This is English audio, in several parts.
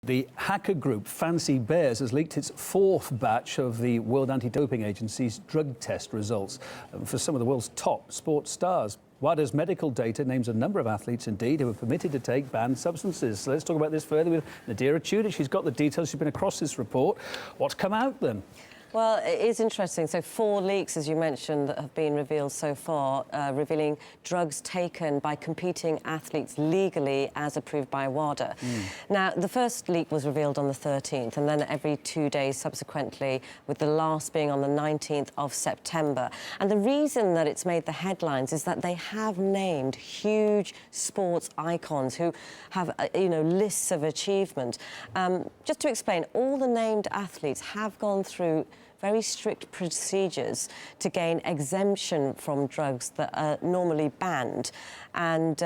The hacker group Fancy Bears has leaked its fourth batch of the World Anti-Doping Agency's drug test results for some of the world's top sports stars. WADA's medical data names a number of athletes, indeed, who are permitted to take banned substances. So let's talk about this further with Nadira Tudor. She's got the details. She's been across this report. What's come out then? Well, it is interesting. So 4 leaks, as you mentioned, that have been revealed so far, revealing drugs taken by competing athletes legally as approved by WADA. Now, the first leak was revealed on the 13th, and then every 2 days subsequently, with the last being on the 19th of September. And the reason that it's made the headlines is that they have named huge sports icons who have, lists of achievement. Just to explain, all the named athletes have gone through very strict procedures to gain exemption from drugs that are normally banned. And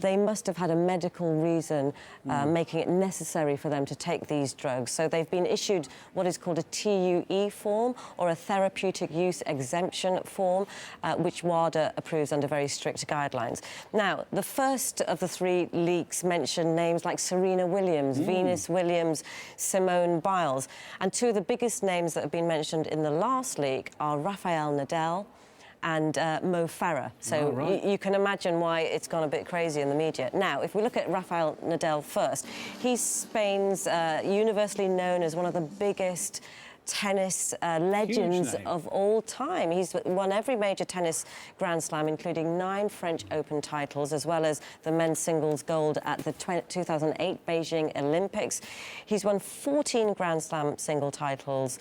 they must have had a medical reason making it necessary for them to take these drugs. So they've been issued what is called a TUE form, or a therapeutic use exemption form, which WADA approves under very strict guidelines. Now, the first of the 3 leaks mention names like Serena Williams, Venus Williams, Simone Biles. And 2 of the biggest names that have been mentioned in the last leak are Rafael Nadal and Mo Farah. So you can imagine why it's gone a bit crazy in the media. Now, if we look at Rafael Nadal first, he's Spain's universally known as one of the biggest tennis legends of all time. He's won every major tennis Grand Slam, including 9 French Open titles, as well as the men's singles gold at the 2008 Beijing Olympics. He's won 14 Grand Slam single titles,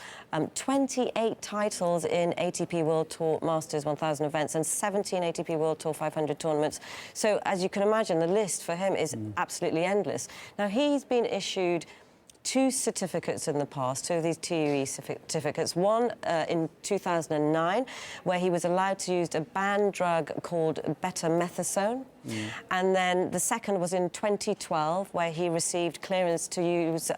28 titles in ATP World Tour Masters 1000 events, and 17 ATP World Tour 500 tournaments. So, as you can imagine, the list for him is absolutely endless. Now, he's been issued 2 certificates in the past, 2 of these TUE certificates. One in 2009, where he was allowed to use a banned drug called betamethasone. And then the second was in 2012, where he received clearance to use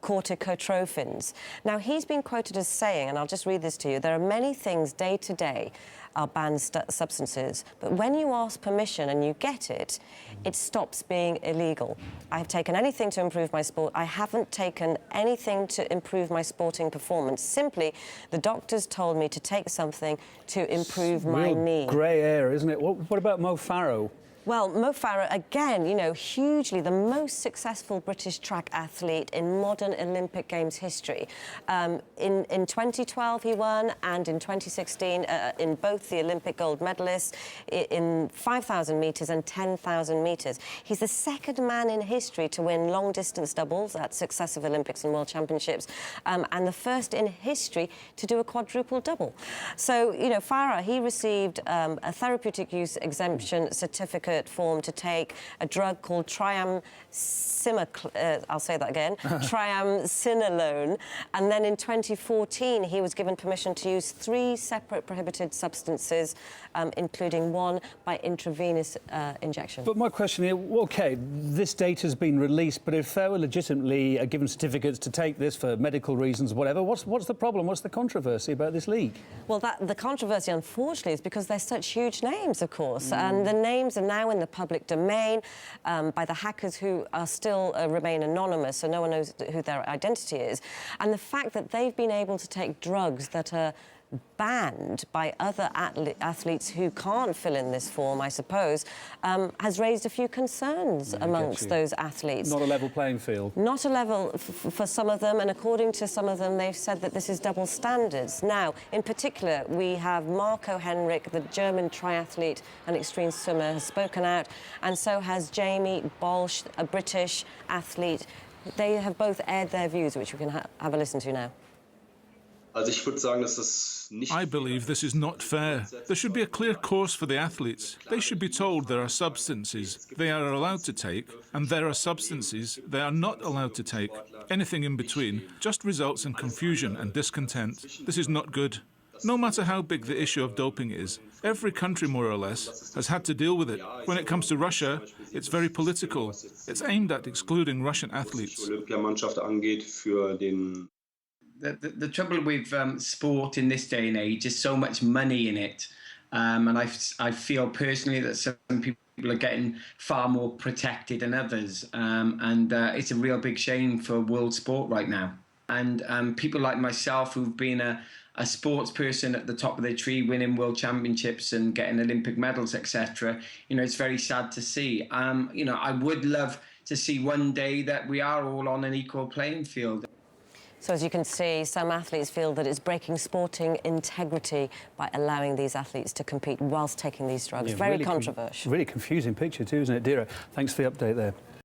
corticotrophins. Now, he's been quoted as saying, and I'll just read this to you, there are many things day to day are banned substances, but when you ask permission and you get it, it stops being illegal. I've taken anything to improve my sport. I haven't taken anything to improve my sporting performance. Simply, the doctors told me to take something to improve my knee. Grey area, isn't it? What about Mo Farah? Well, Mo Farah, again, hugely the most successful British track athlete in modern Olympic Games history. In 2012 he won, and in 2016 in both the Olympic gold medalists in 5,000 metres and 10,000 metres. He's the second man in history to win long-distance doubles at successive Olympics and World Championships, and the first in history to do a quadruple double. So, Farah, he received a therapeutic use exemption certificate form to take a drug called triamcinolone, and then in 2014 he was given permission to use 3 separate prohibited substances, including 1 by intravenous injection. But my question here, OK, this data's been released, but if they were legitimately given certificates to take this for medical reasons, whatever, what's the problem? What's the controversy about this leak? Well, the controversy, unfortunately, is because they're such huge names, of course, and the names are now in the public domain by the hackers, who are still remain anonymous, so no one knows who their identity is. And the fact that they've been able to take drugs that are banned by other athletes who can't fill in this form, I suppose, has raised a few concerns amongst those athletes. Not a level playing field. Not a level for some of them, and according to some of them, they've said that this is double standards. Now, in particular, we have Marco Henrik, the German triathlete and extreme swimmer, has spoken out, and so has Jamie Bolsch, a British athlete. They have both aired their views, which we can have a listen to now. I believe this is not fair. There should be a clear course for the athletes. They should be told there are substances they are allowed to take, and there are substances they are not allowed to take. Anything in between just results in confusion and discontent. This is not good. No matter how big the issue of doping is, every country, more or less, has had to deal with it. When it comes to Russia, it's very political. It's aimed at excluding Russian athletes. The trouble with sport in this day and age is so much money in it. And I feel personally that some people are getting far more protected than others. It's a real big shame for world sport right now. And people like myself who've been a sports person at the top of their tree, winning world championships and getting Olympic medals, etc. It's very sad to see. I would love to see one day that we are all on an equal playing field. So as you can see, some athletes feel that it's breaking sporting integrity by allowing these athletes to compete whilst taking these drugs. Yeah, Very really controversial. Really confusing picture too, isn't it, Nadira? Thanks for the update there.